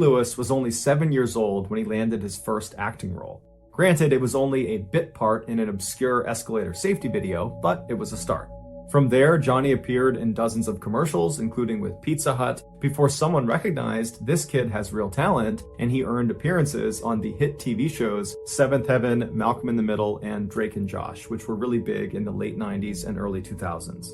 Lewis was only 7 years old when he landed his first acting role. Granted, it was only a bit part in an obscure escalator safety video, but it was a start. From there, Johnny appeared in dozens of commercials, including with Pizza Hut, before someone recognized this kid has real talent, and he earned appearances on the hit TV shows Seventh Heaven, Malcolm in the Middle, and Drake and Josh, which were really big in the late 90s and early 2000s.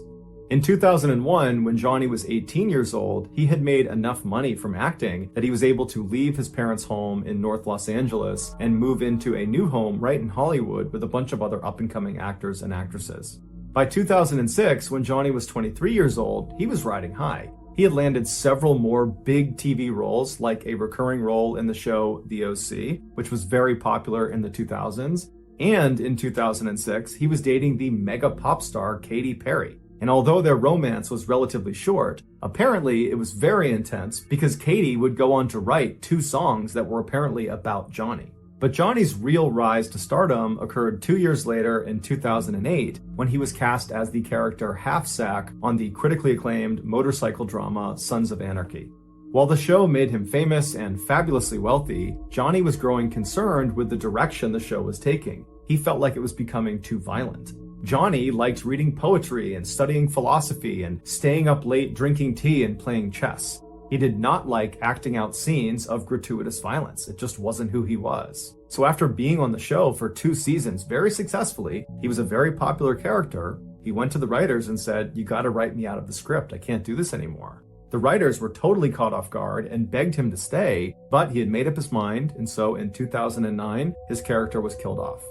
In 2001, when Johnny was 18 years old, he had made enough money from acting that he was able to leave his parents' home in North Los Angeles and move into a new home right in Hollywood with a bunch of other up-and-coming actors and actresses. By 2006, when Johnny was 23 years old, he was riding high. He had landed several more big TV roles, like a recurring role in the show The OC, which was very popular in the 2000s, and in 2006, he was dating the mega pop star Katy Perry. And although their romance was relatively short, apparently it was very intense because Katy would go on to write 2 songs that were apparently about Johnny. But Johnny's real rise to stardom occurred 2 years later in 2008 when he was cast as the character Half-Sack on the critically acclaimed motorcycle drama Sons of Anarchy. While the show made him famous and fabulously wealthy, Johnny was growing concerned with the direction the show was taking. He felt like it was becoming too violent. Johnny liked reading poetry and studying philosophy and staying up late drinking tea and playing chess. He did not like acting out scenes of gratuitous violence. It just wasn't who he was. So after being on the show for 2 seasons very successfully, he was a very popular character. He went to the writers and said, "You gotta write me out of the script. I can't do this anymore." The writers were totally caught off guard and begged him to stay, but he had made up his mind, and so in 2009, his character was killed off.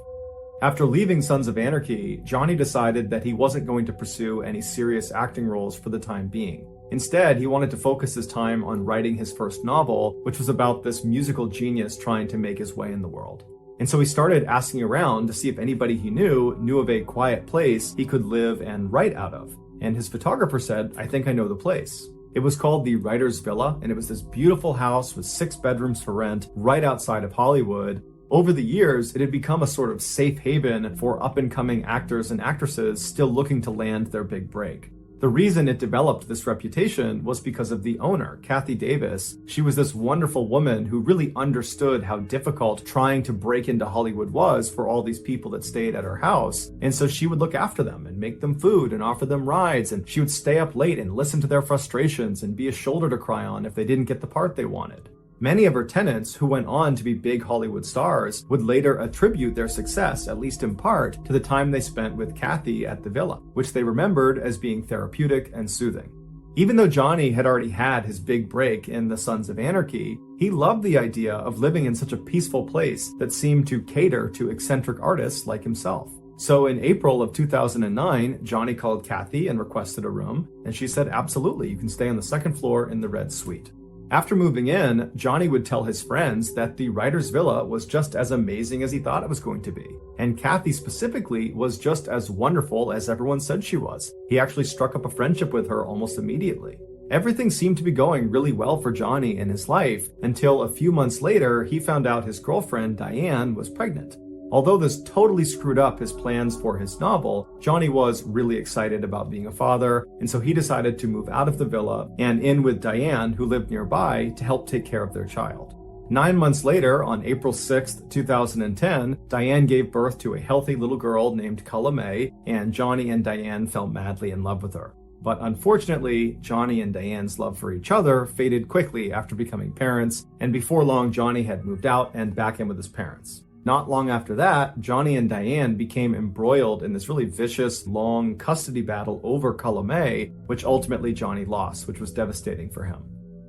After leaving Sons of Anarchy, Johnny decided that he wasn't going to pursue any serious acting roles for the time being. Instead, he wanted to focus his time on writing his first novel, which was about this musical genius trying to make his way in the world. And so he started asking around to see if anybody he knew of a quiet place he could live and write out of. And his photographer said, "I think I know the place." It was called the Writer's Villa, and it was this beautiful house with 6 bedrooms for rent right outside of Hollywood. Over the years, it had become a sort of safe haven for up-and-coming actors and actresses still looking to land their big break. The reason it developed this reputation was because of the owner, Kathy Davis. She was this wonderful woman who really understood how difficult trying to break into Hollywood was for all these people that stayed at her house. And so she would look after them and make them food and offer them rides, and she would stay up late and listen to their frustrations and be a shoulder to cry on if they didn't get the part they wanted. Many of her tenants, who went on to be big Hollywood stars, would later attribute their success, at least in part, to the time they spent with Kathy at the villa, which they remembered as being therapeutic and soothing. Even though Johnny had already had his big break in the Sons of Anarchy, he loved the idea of living in such a peaceful place that seemed to cater to eccentric artists like himself. So in April of 2009, Johnny called Kathy and requested a room, and she said, "Absolutely, you can stay on the 2nd floor in the red suite." After moving in, Johnny would tell his friends that the writer's villa was just as amazing as he thought it was going to be. And Kathy specifically was just as wonderful as everyone said she was. He actually struck up a friendship with her almost immediately. Everything seemed to be going really well for Johnny in his life until a few months later, he found out his girlfriend, Diane, was pregnant. Although this totally screwed up his plans for his novel, Johnny was really excited about being a father, and so he decided to move out of the villa and in with Diane, who lived nearby, to help take care of their child. 9 months later, on April 6th, 2010, Diane gave birth to a healthy little girl named Culla May, and Johnny and Diane fell madly in love with her. But unfortunately, Johnny and Diane's love for each other faded quickly after becoming parents, and before long, Johnny had moved out and back in with his parents. Not long after that, Johnny and Diane became embroiled in this really vicious, long custody battle over Culla May, which ultimately Johnny lost, which was devastating for him.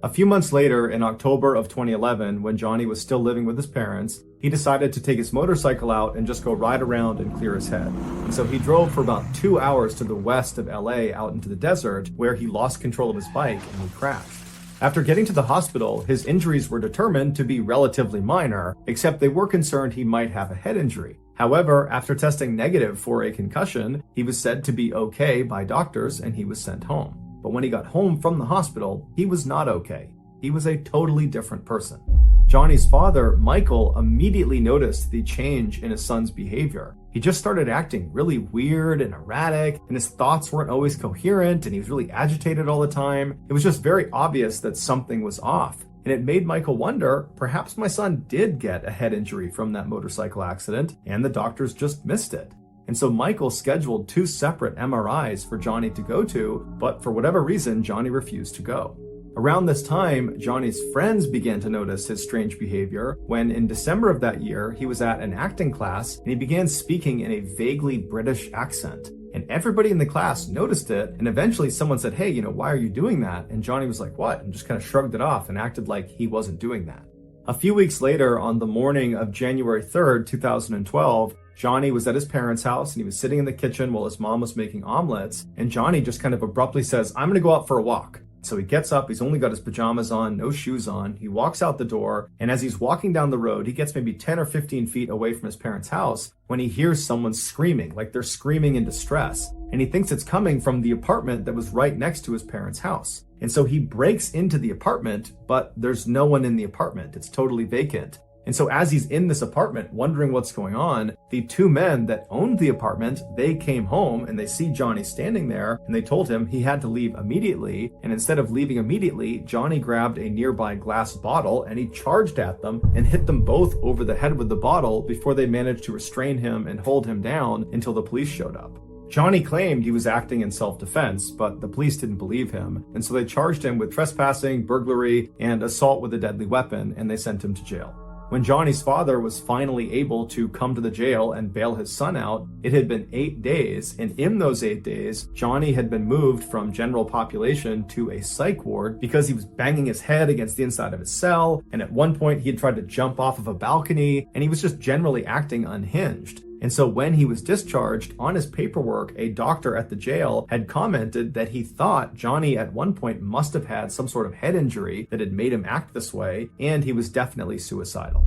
A few months later, in October of 2011, when Johnny was still living with his parents, he decided to take his motorcycle out and just go ride around and clear his head. And so he drove for about 2 hours to the west of LA out into the desert, where he lost control of his bike and he crashed. After getting to the hospital, his injuries were determined to be relatively minor, except they were concerned he might have a head injury. However, after testing negative for a concussion, he was said to be okay by doctors and he was sent home. But when he got home from the hospital, he was not okay. He was a totally different person. Johnny's father, Michael, immediately noticed the change in his son's behavior. He just started acting really weird and erratic, and his thoughts weren't always coherent, and he was really agitated all the time. It was just very obvious that something was off. and it made Michael wonder, perhaps my son did get a head injury from that motorcycle accident, and the doctors just missed it. And so Michael scheduled 2 separate MRIs for Johnny to go to, but for whatever reason, Johnny refused to go. Around this time, Johnny's friends began to notice his strange behavior when in December of that year, he was at an acting class and he began speaking in a vaguely British accent. And everybody in the class noticed it, and eventually someone said, hey, why are you doing that? And Johnny was like, what? And just kind of shrugged it off and acted like he wasn't doing that. A few weeks later, on the morning of January 3rd, 2012, Johnny was at his parents' house and he was sitting in the kitchen while his mom was making omelets, and Johnny just kind of abruptly says, I'm gonna go out for a walk. So he gets up, he's only got his pajamas on, no shoes on, he walks out the door, and as he's walking down the road, he gets maybe 10 or 15 feet away from his parents' house when he hears someone screaming, like they're screaming in distress, and he thinks it's coming from the apartment that was right next to his parents' house. And so he breaks into the apartment, but there's no one in the apartment, it's totally vacant. And so as he's in this apartment, wondering what's going on, the 2 men that owned the apartment, they came home and they see Johnny standing there, and they told him he had to leave immediately. And instead of leaving immediately, Johnny grabbed a nearby glass bottle and he charged at them and hit them both over the head with the bottle before they managed to restrain him and hold him down until the police showed up. Johnny claimed he was acting in self-defense, but the police didn't believe him, and so they charged him with trespassing, burglary, and assault with a deadly weapon, and they sent him to jail. When Johnny's father was finally able to come to the jail and bail his son out, it had been 8 days, and in those 8 days, Johnny had been moved from general population to a psych ward because he was banging his head against the inside of his cell, and at one point he had tried to jump off of a balcony, and he was just generally acting unhinged. And so when he was discharged, on his paperwork, a doctor at the jail had commented that he thought Johnny at one point must have had some sort of head injury that had made him act this way, and he was definitely suicidal.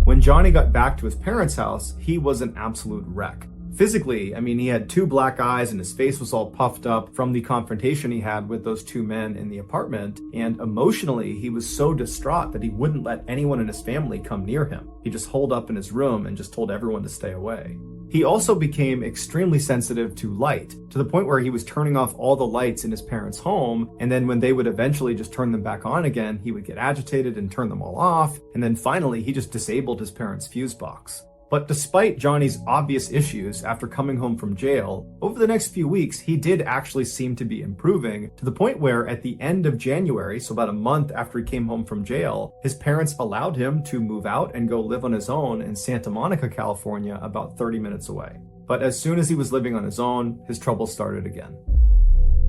When Johnny got back to his parents' house, he was an absolute wreck. Physically, he had 2 black eyes and his face was all puffed up from the confrontation he had with those 2 men in the apartment. And emotionally, he was so distraught that he wouldn't let anyone in his family come near him. He just holed up in his room and just told everyone to stay away. He also became extremely sensitive to light, to the point where he was turning off all the lights in his parents' home, and then when they would eventually just turn them back on again, he would get agitated and turn them all off, and then finally he just disabled his parents' fuse box. But despite Johnny's obvious issues after coming home from jail, over the next few weeks, he did actually seem to be improving, to the point where at the end of January, so about a month after he came home from jail, his parents allowed him to move out and go live on his own in Santa Monica, California, about 30 minutes away. But as soon as he was living on his own, his troubles started again.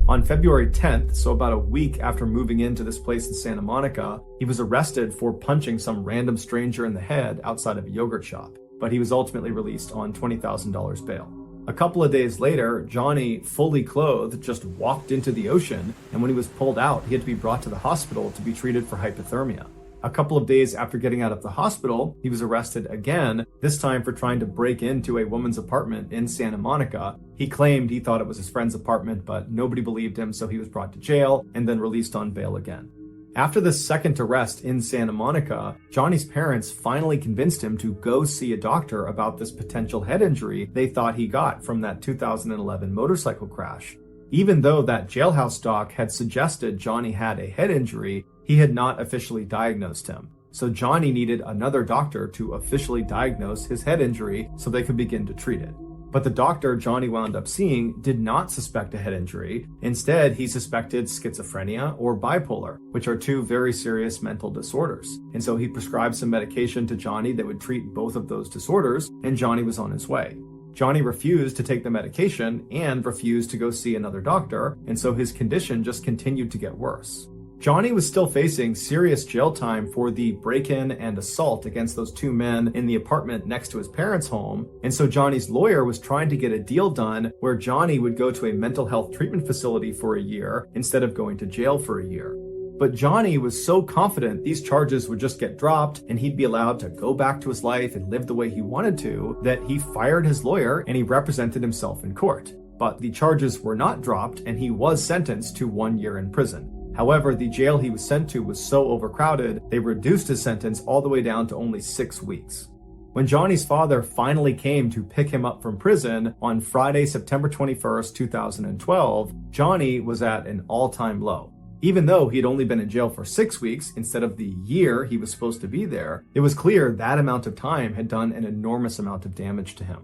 On February 10th, so about a week after moving into this place in Santa Monica, he was arrested for punching some random stranger in the head outside of a yogurt shop, but he was ultimately released on $20,000 bail. A couple of days later, Johnny, fully clothed, just walked into the ocean, and when he was pulled out, he had to be brought to the hospital to be treated for hypothermia. A couple of days after getting out of the hospital, he was arrested again, this time for trying to break into a woman's apartment in Santa Monica. He claimed he thought it was his friend's apartment, but nobody believed him, so he was brought to jail and then released on bail again. After this second arrest in Santa Monica, Johnny's parents finally convinced him to go see a doctor about this potential head injury they thought he got from that 2011 motorcycle crash. Even though that jailhouse doc had suggested Johnny had a head injury, he had not officially diagnosed him. So Johnny needed another doctor to officially diagnose his head injury so they could begin to treat it. But the doctor Johnny wound up seeing did not suspect a head injury. Instead, he suspected schizophrenia or bipolar, which are 2 very serious mental disorders. And so he prescribed some medication to Johnny that would treat both of those disorders, and Johnny was on his way. Johnny refused to take the medication and refused to go see another doctor, and so his condition just continued to get worse. Johnny was still facing serious jail time for the break-in and assault against those 2 men in the apartment next to his parents' home, and so Johnny's lawyer was trying to get a deal done where Johnny would go to a mental health treatment facility for a year instead of going to jail for a year. But Johnny was so confident these charges would just get dropped and he'd be allowed to go back to his life and live the way he wanted to, that he fired his lawyer and he represented himself in court. But the charges were not dropped and he was sentenced to 1 year in prison. However, the jail he was sent to was so overcrowded, they reduced his sentence all the way down to only 6 weeks. When Johnny's father finally came to pick him up from prison on Friday, September 21st, 2012, Johnny was at an all-time low. Even though he'd only been in jail for 6 weeks instead of the year he was supposed to be there, it was clear that amount of time had done an enormous amount of damage to him.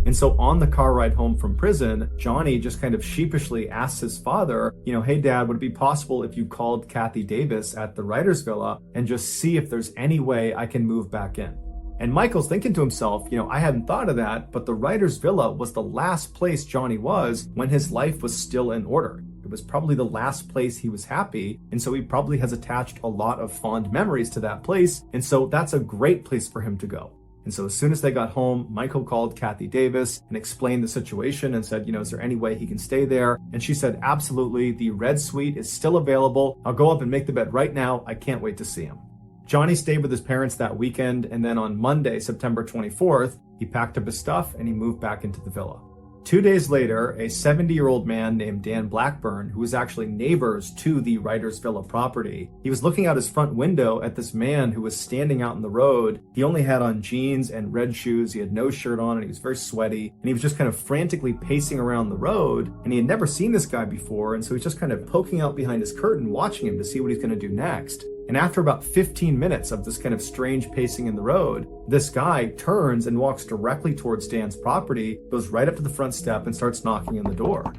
And so on the car ride home from prison, Johnny just kind of sheepishly asks his father, hey dad, would it be possible if you called Kathy Davis at the writer's villa and just see if there's any way I can move back in? And Michael's thinking to himself, I hadn't thought of that, but the writer's villa was the last place Johnny was when his life was still in order. It was probably the last place he was happy, and so he probably has attached a lot of fond memories to that place, and so that's a great place for him to go. And so as soon as they got home, Michael called Kathy Davis and explained the situation and said, is there any way he can stay there? And she said, absolutely, the red suite is still available. I'll go up and make the bed right now. I can't wait to see him. Johnny stayed with his parents that weekend, and then on Monday, September 24th, he packed up his stuff and he moved back into the villa. 2 days later, a 70-year-old man named Dan Blackburn, who was actually neighbors to the writer's villa property, he was looking out his front window at this man who was standing out in the road. He only had on jeans and red shoes. He had no shirt on and he was very sweaty. And he was just kind of frantically pacing around the road. And he had never seen this guy before. And so he's just kind of poking out behind his curtain, watching him to see what he's going to do next. And after about 15 minutes of this kind of strange pacing in the road, this guy turns and walks directly towards Dan's property, goes right up to the front step and starts knocking on the door.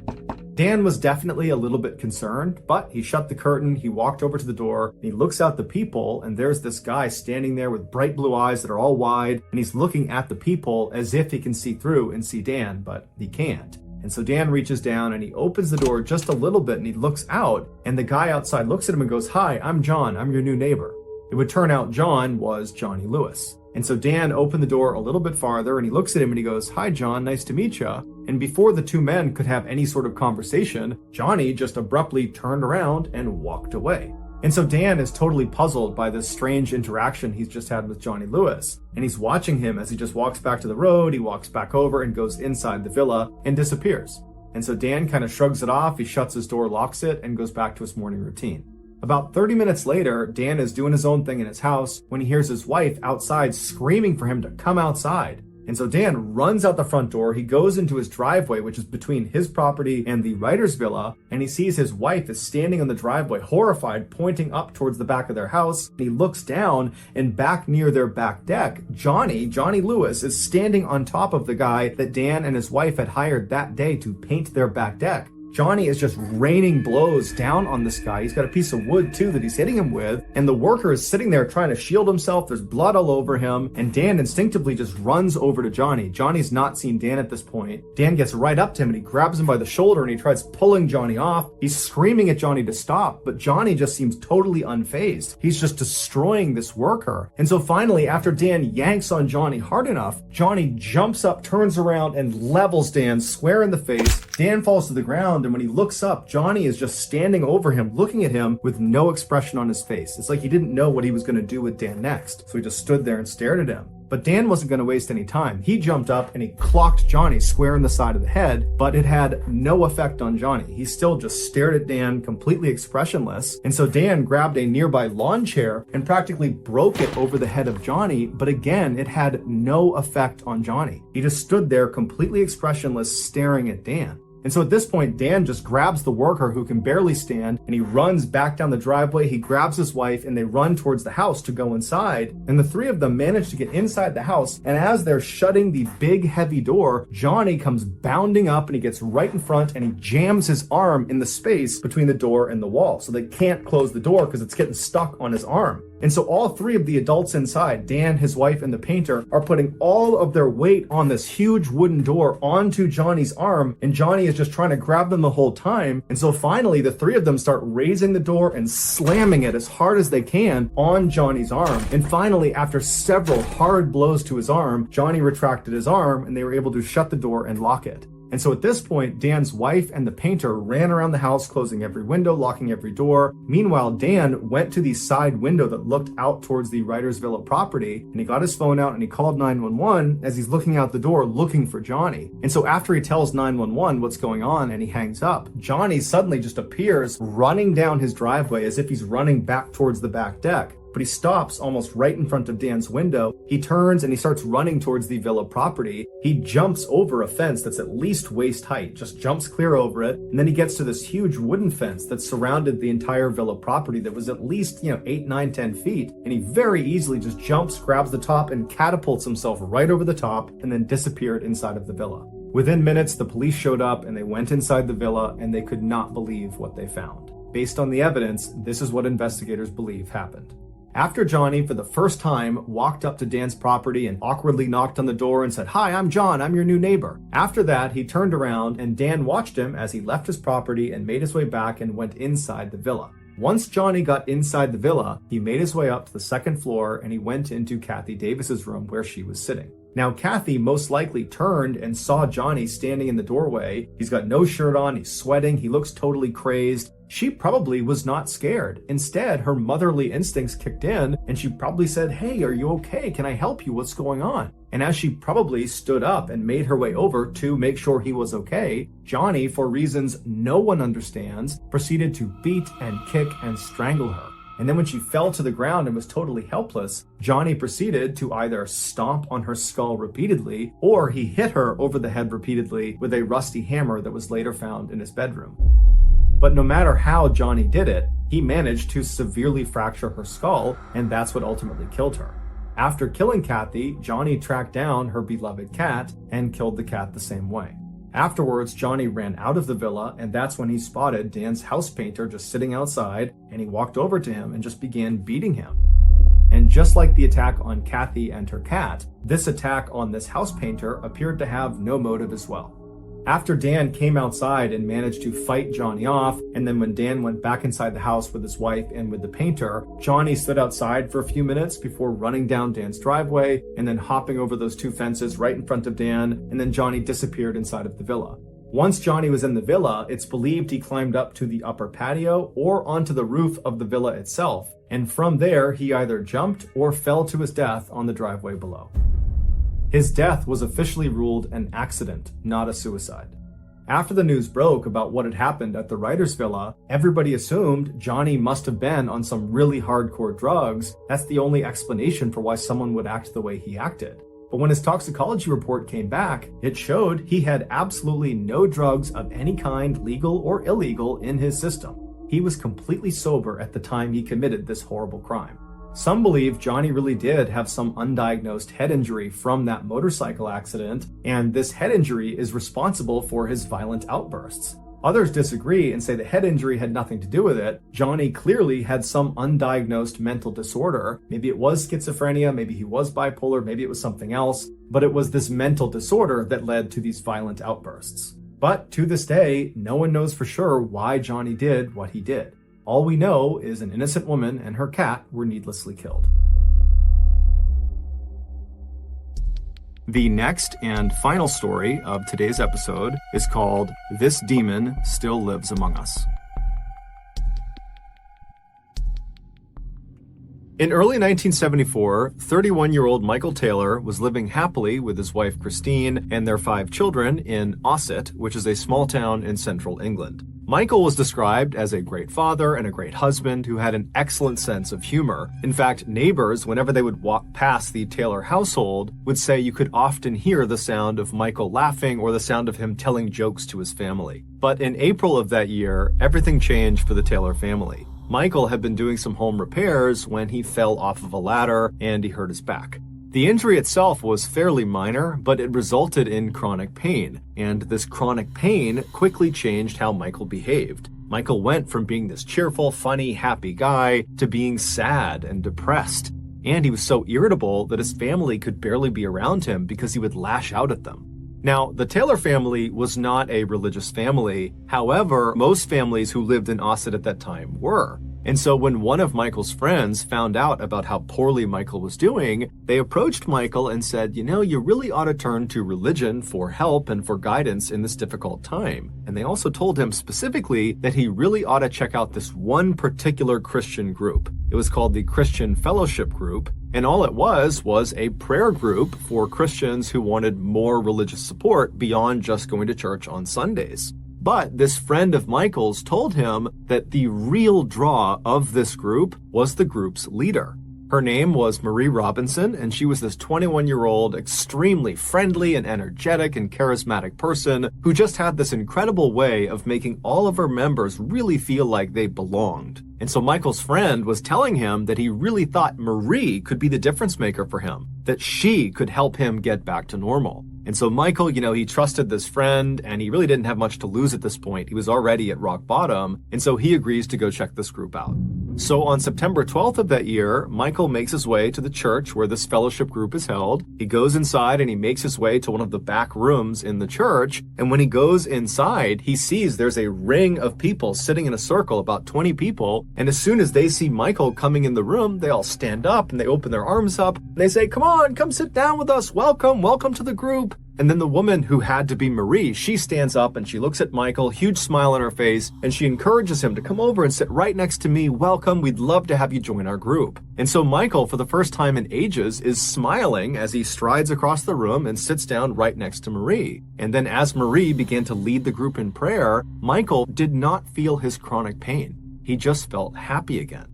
Dan was definitely a little bit concerned, but he shut the curtain, he walked over to the door, and he looks out the people, and there's this guy standing there with bright blue eyes that are all wide, and he's looking at the people as if he can see through and see Dan, but he can't. And so Dan reaches down and he opens the door just a little bit and he looks out, and the guy outside looks at him and goes, "Hi, I'm John. I'm your new neighbor." It would turn out John was Johnny Lewis. And so Dan opened the door a little bit farther and he looks at him and he goes, "Hi, John. Nice to meet you." And before the two men could have any sort of conversation, Johnny just abruptly turned around and walked away. And so Dan is totally puzzled by this strange interaction he's just had with Johnny Lewis. And he's watching him as he just walks back to the road, he walks back over and goes inside the villa and disappears. And so Dan kind of shrugs it off, he shuts his door, locks it, and goes back to his morning routine. About 30 minutes later, Dan is doing his own thing in his house when he hears his wife outside screaming for him to come outside. And so Dan runs out the front door, he goes into his driveway, which is between his property and the writer's villa, and he sees his wife is standing on the driveway, horrified, pointing up towards the back of their house. And he looks down, and back near their back deck, Johnny Lewis, is standing on top of the guy that Dan and his wife had hired that day to paint their back deck. Johnny is just raining blows down on this guy. He's got a piece of wood too that he's hitting him with, and the worker is sitting there trying to shield himself. There's blood all over him, and Dan instinctively just runs over to Johnny. Johnny's not seen Dan at this point. Dan gets right up to him and he grabs him by the shoulder and he tries pulling Johnny off. He's screaming at Johnny to stop, but Johnny just seems totally unfazed. He's just destroying this worker. And so finally, after Dan yanks on Johnny hard enough, Johnny jumps up, turns around, and levels Dan square in the face. Dan falls to the ground, and when he looks up, Johnny is just standing over him, looking at him with no expression on his face. It's like he didn't know what he was going to do with Dan next, so he just stood there and stared at him. But Dan wasn't going to waste any time. He jumped up and he clocked Johnny square in the side of the head, but it had no effect on Johnny. He still just stared at Dan, completely expressionless. And so Dan grabbed a nearby lawn chair and practically broke it over the head of Johnny, but again, it had no effect on Johnny. He just stood there completely expressionless, staring at Dan. And so at this point, Dan just grabs the worker who can barely stand and he runs back down the driveway. He grabs his wife and they run towards the house to go inside. And the three of them manage to get inside the house. And as they're shutting the big, heavy door, Johnny comes bounding up and he gets right in front and he jams his arm in the space between the door and the wall. So they can't close the door because it's getting stuck on his arm. And so all three of the adults inside, Dan, his wife, and the painter, are putting all of their weight on this huge wooden door onto Johnny's arm, and Johnny is just trying to grab them the whole time. And so finally, the three of them start raising the door and slamming it as hard as they can on Johnny's arm. And finally, after several hard blows to his arm, Johnny retracted his arm, and they were able to shut the door and lock it. And so at this point, Dan's wife and the painter ran around the house, closing every window, locking every door. Meanwhile, Dan went to the side window that looked out towards the writer's villa property, and he got his phone out and he called 911 as he's looking out the door looking for Johnny. And so after he tells 911 what's going on and he hangs up, Johnny suddenly just appears running down his driveway as if he's running back towards the back deck. but he stops almost right in front of Dan's window. He turns and he starts running towards the villa property. He jumps over a fence that's at least waist height, just jumps clear over it, and then he gets to this huge wooden fence that surrounded the entire villa property that was at least, 8, 9, 10 feet, and he very easily just jumps, grabs the top, and catapults himself right over the top, and then disappeared inside of the villa. Within minutes, the police showed up and they went inside the villa, and they could not believe what they found. Based on the evidence, this is what investigators believe happened. After Johnny, for the first time, walked up to Dan's property and awkwardly knocked on the door and said, "Hi, I'm John, I'm your new neighbor." After that, he turned around and Dan watched him as he left his property and made his way back and went inside the villa. Once Johnny got inside the villa, he made his way up to the second floor and he went into Kathy Davis's room where she was sitting. Now, Kathy most likely turned and saw Johnny standing in the doorway. He's got no shirt on, he's sweating, he looks totally crazed. She probably was not scared. Instead, her motherly instincts kicked in and she probably said, "Hey, are you okay? Can I help you? What's going on?" And as she probably stood up and made her way over to make sure he was okay, Johnny, for reasons no one understands, proceeded to beat and kick and strangle her. And then when she fell to the ground and was totally helpless, Johnny proceeded to either stomp on her skull repeatedly, or he hit her over the head repeatedly with a rusty hammer that was later found in his bedroom. But no matter how Johnny did it, he managed to severely fracture her skull, and that's what ultimately killed her. After killing Kathy, Johnny tracked down her beloved cat and killed the cat the same way. Afterwards, Johnny ran out of the villa, and that's when he spotted Dan's house painter just sitting outside, and he walked over to him and just began beating him. And just like the attack on Kathy and her cat, this attack on this house painter appeared to have no motive as well. After Dan came outside and managed to fight Johnny off, and then when Dan went back inside the house with his wife and with the painter, Johnny stood outside for a few minutes before running down Dan's driveway and then hopping over those two fences right in front of Dan, and then Johnny disappeared inside of the villa. Once Johnny was in the villa, it's believed he climbed up to the upper patio or onto the roof of the villa itself, and from there he either jumped or fell to his death on the driveway below. His death was officially ruled an accident, not a suicide. After the news broke about what had happened at the writer's villa, everybody assumed Johnny must have been on some really hardcore drugs. That's the only explanation for why someone would act the way he acted. But when his toxicology report came back, it showed he had absolutely no drugs of any kind, legal or illegal, in his system. He was completely sober at the time he committed this horrible crime. Some believe Johnny really did have some undiagnosed head injury from that motorcycle accident, and this head injury is responsible for his violent outbursts. Others disagree and say the head injury had nothing to do with it. Johnny clearly had some undiagnosed mental disorder. Maybe it was schizophrenia, maybe he was bipolar, maybe it was something else, but it was this mental disorder that led to these violent outbursts. But to this day, no one knows for sure why Johnny did what he did. All we know is an innocent woman and her cat were needlessly killed. The next and final story of today's episode is called "This Demon Still Lives Among Us." In early 1974, 31-year-old Michael Taylor was living happily with his wife Christine and their 5 children in Ossett, which is a small town in central England. Michael was described as a great father and a great husband who had an excellent sense of humor. In fact, neighbors, whenever they would walk past the Taylor household, would say you could often hear the sound of Michael laughing or the sound of him telling jokes to his family. But in April of that year, everything changed for the Taylor family. Michael had been doing some home repairs when he fell off of a ladder and he hurt his back. The injury itself was fairly minor, but it resulted in chronic pain, and this chronic pain quickly changed how Michael behaved. Michael went from being this cheerful, funny, happy guy to being sad and depressed. And he was so irritable that his family could barely be around him because he would lash out at them. Now, the Taylor family was not a religious family. However, most families who lived in Ossett at that time were. And so when one of Michael's friends found out about how poorly Michael was doing, they approached Michael and said, you really ought to turn to religion for help and for guidance in this difficult time. And they also told him specifically that he really ought to check out this one particular Christian group. It was called the Christian Fellowship Group, and all it was a prayer group for Christians who wanted more religious support beyond just going to church on Sundays. But this friend of Michael's told him that the real draw of this group was the group's leader. Her name was Marie Robinson, and she was this 21-year-old, extremely friendly and energetic and charismatic person who just had this incredible way of making all of her members really feel like they belonged. And so Michael's friend was telling him that he really thought Marie could be the difference maker for him, that she could help him get back to normal. And so Michael, he trusted this friend, and he really didn't have much to lose at this point. He was already at rock bottom, and so he agrees to go check this group out. So on September 12th of that year, Michael makes his way to the church where this fellowship group is held. He goes inside and he makes his way to one of the back rooms in the church. And when he goes inside, he sees there's a ring of people sitting in a circle, about 20 people. And as soon as they see Michael coming in the room, they all stand up and they open their arms up. And they say, "Come on, come sit down with us. Welcome to the group." And then the woman who had to be Marie, she stands up and she looks at Michael, huge smile on her face, and she encourages him to come over and sit right next to me. "Welcome, we'd love to have you join our group." And so Michael, for the first time in ages, is smiling as he strides across the room and sits down right next to Marie. And then as Marie began to lead the group in prayer, Michael did not feel his chronic pain. He just felt happy again.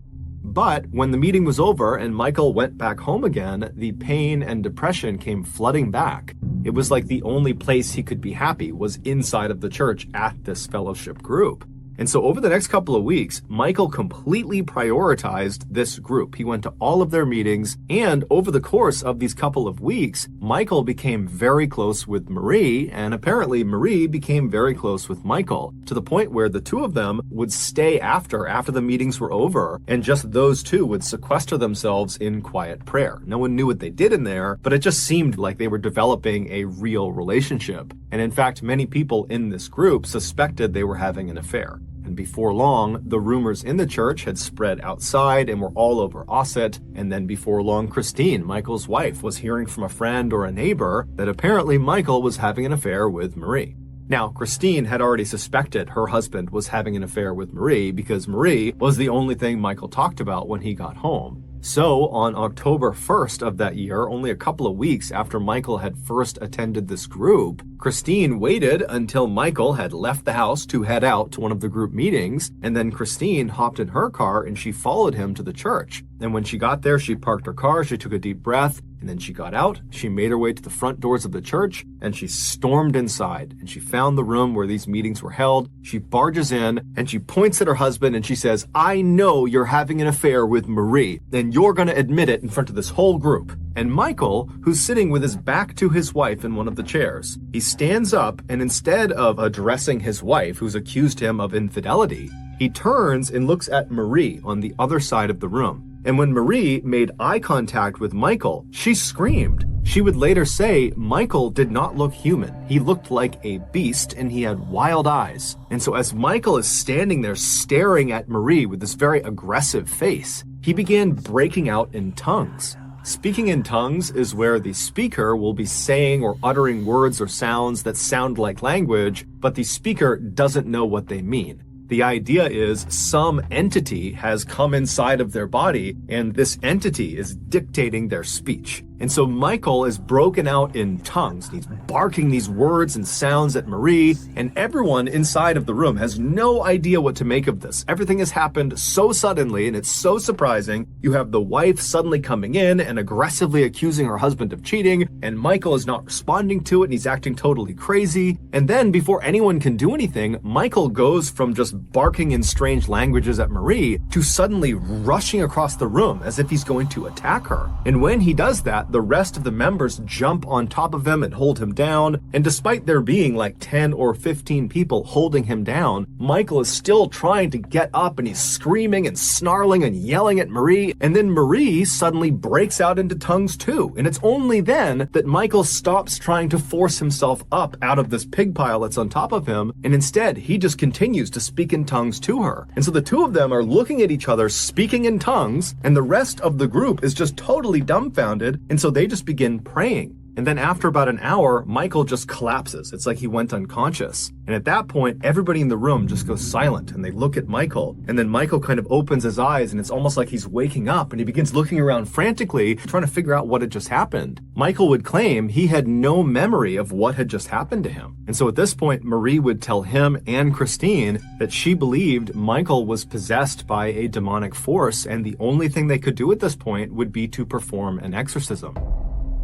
But when the meeting was over and Michael went back home again, the pain and depression came flooding back. It was like the only place he could be happy was inside of the church at this fellowship group. And so over the next couple of weeks, Michael completely prioritized this group. He went to all of their meetings, and over the course of these couple of weeks, Michael became very close with Marie, and apparently Marie became very close with Michael, to the point where the two of them would stay after the meetings were over, and just those two would sequester themselves in quiet prayer. No one knew what they did in there, but it just seemed like they were developing a real relationship. And in fact, many people in this group suspected they were having an affair. And before long, the rumors in the church had spread outside and were all over Ossett. And then before long, Christine, Michael's wife, was hearing from a friend or a neighbor that apparently Michael was having an affair with Marie. Now, Christine had already suspected her husband was having an affair with Marie because Marie was the only thing Michael talked about when he got home. So on October 1st of that year, only a couple of weeks after Michael had first attended this group, Christine waited until Michael had left the house to head out to one of the group meetings, and then Christine hopped in her car and she followed him to the church. And when she got there, she parked her car, she took a deep breath, and then she got out, she made her way to the front doors of the church, and she stormed inside, and she found the room where these meetings were held. She barges in, and she points at her husband, and she says, "I know you're having an affair with Marie, and you're gonna admit it in front of this whole group." And Michael, who's sitting with his back to his wife in one of the chairs, he stands up, and instead of addressing his wife, who's accused him of infidelity, he turns and looks at Marie on the other side of the room. And when Marie made eye contact with Michael, she screamed. She would later say Michael did not look human. He looked like a beast and he had wild eyes. And so as Michael is standing there staring at Marie with this very aggressive face, he began breaking out in tongues. Speaking in tongues is where the speaker will be saying or uttering words or sounds that sound like language, but the speaker doesn't know what they mean. The idea is some entity has come inside of their body, and this entity is dictating their speech. And so Michael is broken out in tongues. He's barking these words and sounds at Marie, and everyone inside of the room has no idea what to make of this. Everything has happened so suddenly, and it's so surprising. You have the wife suddenly coming in and aggressively accusing her husband of cheating, and Michael is not responding to it, and he's acting totally crazy. And then before anyone can do anything, Michael goes from just barking in strange languages at Marie to suddenly rushing across the room as if he's going to attack her. And when he does that, the rest of the members jump on top of him and hold him down. And despite there being like 10 or 15 people holding him down, Michael is still trying to get up, and he's screaming and snarling and yelling at Marie. And then Marie suddenly breaks out into tongues too. And it's only then that Michael stops trying to force himself up out of this pig pile that's on top of him. And instead, he just continues to speak in tongues to her. And so the two of them are looking at each other, speaking in tongues, and the rest of the group is just totally dumbfounded. And so they just begin praying. And then after about an hour, Michael just collapses. It's like he went unconscious. And at that point, everybody in the room just goes silent and they look at Michael. And then Michael kind of opens his eyes and it's almost like he's waking up and he begins looking around frantically, trying to figure out what had just happened. Michael would claim he had no memory of what had just happened to him. And so at this point, Marie would tell him and Christine that she believed Michael was possessed by a demonic force, and the only thing they could do at this point would be to perform an exorcism.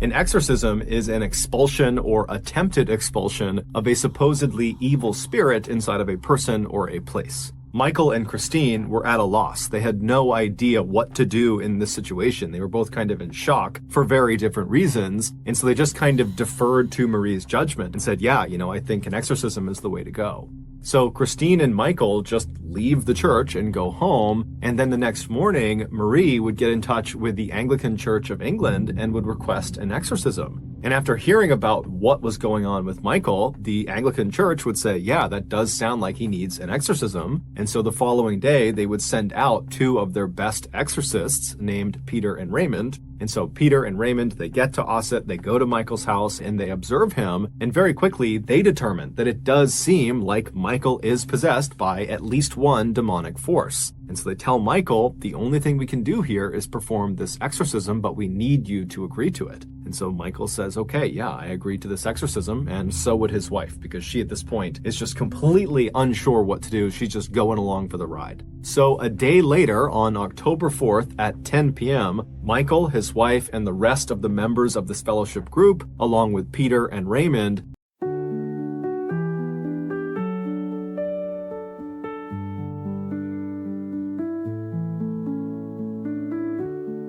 An exorcism is an expulsion or attempted expulsion of a supposedly evil spirit inside of a person or a place. Michael and Christine were at a loss. They had no idea what to do in this situation. They were both kind of in shock for very different reasons. And so they just kind of deferred to Marie's judgment and said, yeah, I think an exorcism is the way to go. So Christine and Michael just leave the church and go home, and then the next morning, Marie would get in touch with the Anglican Church of England and would request an exorcism. And after hearing about what was going on with Michael, the Anglican Church would say, yeah, that does sound like he needs an exorcism. And so the following day, they would send out 2 of their best exorcists named Peter and Raymond. And so Peter and Raymond, they get to Ossett, they go to Michael's house, and they observe him. And very quickly, they determine that it does seem like Michael is possessed by at least one demonic force. And so they tell Michael, the only thing we can do here is perform this exorcism, but we need you to agree to it. And so Michael says, okay, yeah, I agree to this exorcism, and so would his wife, because she at this point is just completely unsure what to do. She's just going along for the ride. So a day later, on October 4th at 10 p.m., Michael, his wife, and the rest of the members of this fellowship group, along with Peter and Raymond,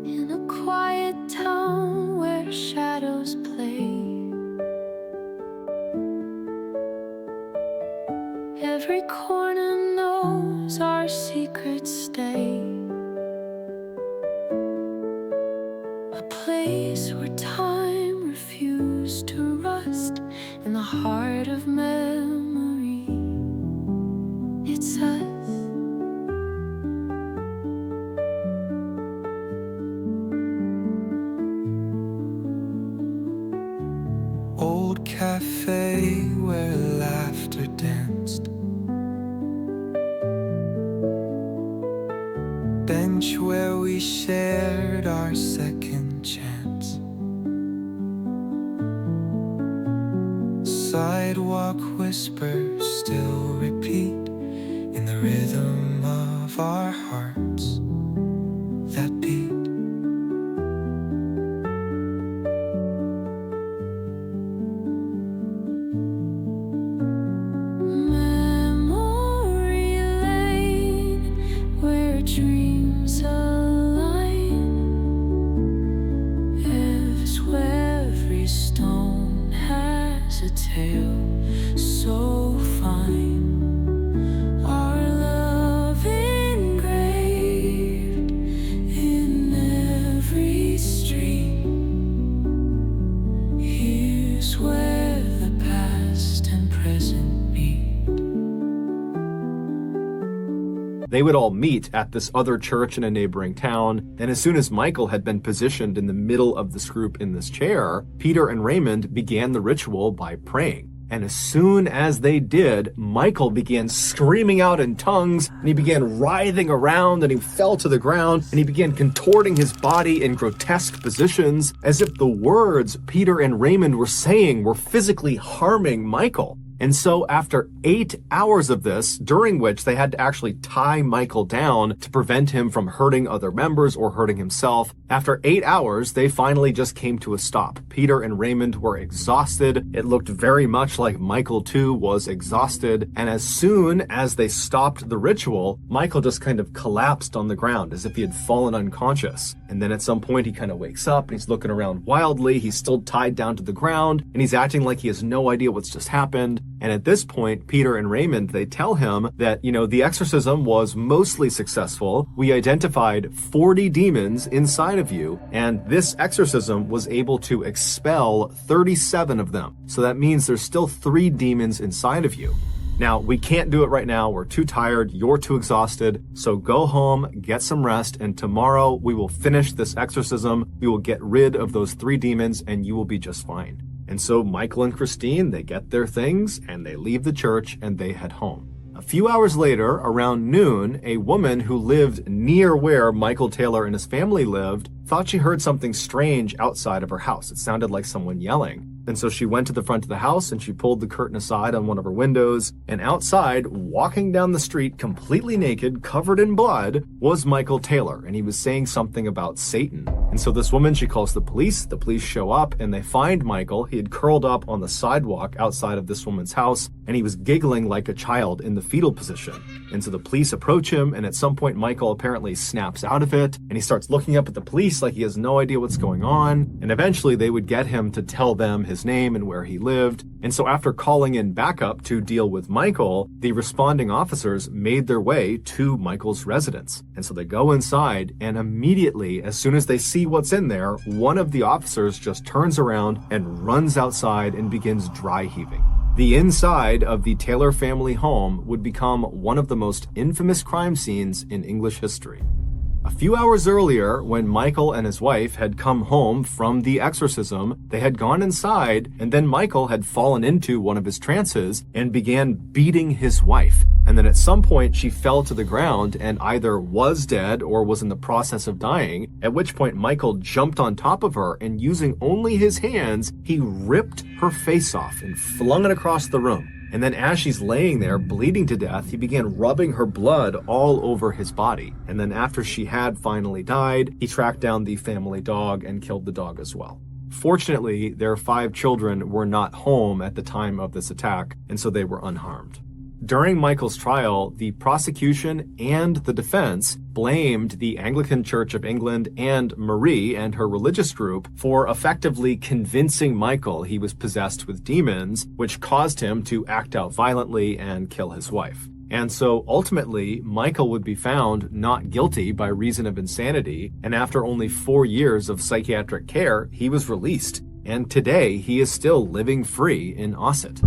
in a quiet town where shadows play, every corner knows our secrets stay. A place where time refused to rust, in the heart of memory. It's us. Old cafe where laughter danced, bench where we shared our second chance, sidewalk whispers still repeat in the rhythm of our hearts that beat. Dreams align, is where every stone has a tale so fine. Our love engraved in every street. Here's where the past and present meet. They would all meet at this other church in a neighboring town, and as soon as Michael had been positioned in the middle of this group in this chair, Peter and Raymond began the ritual by praying. And as soon as they did, Michael began screaming out in tongues, and he began writhing around, and he fell to the ground, and he began contorting his body in grotesque positions, as if the words Peter and Raymond were saying were physically harming Michael. And so after 8 hours of this, during which they had to actually tie Michael down to prevent him from hurting other members or hurting himself, after 8 hours, they finally just came to a stop. Peter and Raymond were exhausted. It looked very much like Michael too was exhausted. And as soon as they stopped the ritual, Michael just kind of collapsed on the ground as if he had fallen unconscious. And then at some point he kind of wakes up and he's looking around wildly. He's still tied down to the ground and he's acting like he has no idea what's just happened. And at this point, Peter and Raymond, they tell him that, the exorcism was mostly successful. We identified 40 demons inside of you, and this exorcism was able to expel 37 of them. So that means there's still 3 demons inside of you. Now, we can't do it right now. We're too tired. You're too exhausted. So go home, get some rest, and tomorrow we will finish this exorcism. We will get rid of those 3 demons, and you will be just fine. And so Michael and Christine, they get their things, and they leave the church, and they head home. A few hours later, around noon, a woman who lived near where Michael Taylor and his family lived thought she heard something strange outside of her house. It sounded like someone yelling. And so she went to the front of the house and she pulled the curtain aside on one of her windows. And outside, walking down the street completely naked, covered in blood, was Michael Taylor. And he was saying something about Satan. And so this woman, she calls the police. The police show up and they find Michael. He had curled up on the sidewalk outside of this woman's house. And he was giggling like a child in the fetal position. And so the police approach him. And at some point, Michael apparently snaps out of it. And he starts looking up at the police like he has no idea what's going on. And eventually they would get him to tell them his name and where he lived. And so after calling in backup to deal with Michael, the responding officers made their way to Michael's residence. And so they go inside, and immediately, as soon as they see what's in there, one of the officers just turns around and runs outside and begins dry heaving. The inside of the Taylor family home would become one of the most infamous crime scenes in English history. A few hours earlier, when Michael and his wife had come home from the exorcism, they had gone inside, and then Michael had fallen into one of his trances and began beating his wife. And then at some point, she fell to the ground and either was dead or was in the process of dying, at which point Michael jumped on top of her, and using only his hands, he ripped her face off and flung it across the room. And then as she's laying there bleeding to death, he began rubbing her blood all over his body. And then after she had finally died, he tracked down the family dog and killed the dog as well. Fortunately, their 5 children were not home at the time of this attack, and so they were unharmed. During Michael's trial, the prosecution and the defense blamed the Anglican Church of England and Marie and her religious group for effectively convincing Michael he was possessed with demons, which caused him to act out violently and kill his wife. And so ultimately, Michael would be found not guilty by reason of insanity, and after only 4 years of psychiatric care, he was released. And today, he is still living free in Ossett.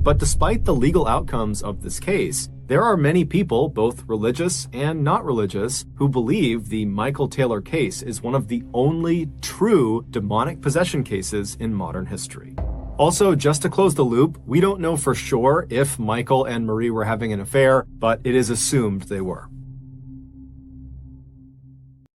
But despite the legal outcomes of this case, there are many people, both religious and not religious, who believe the Michael Taylor case is one of the only true demonic possession cases in modern history. Also, just to close the loop, we don't know for sure if Michael and Marie were having an affair, but it is assumed they were.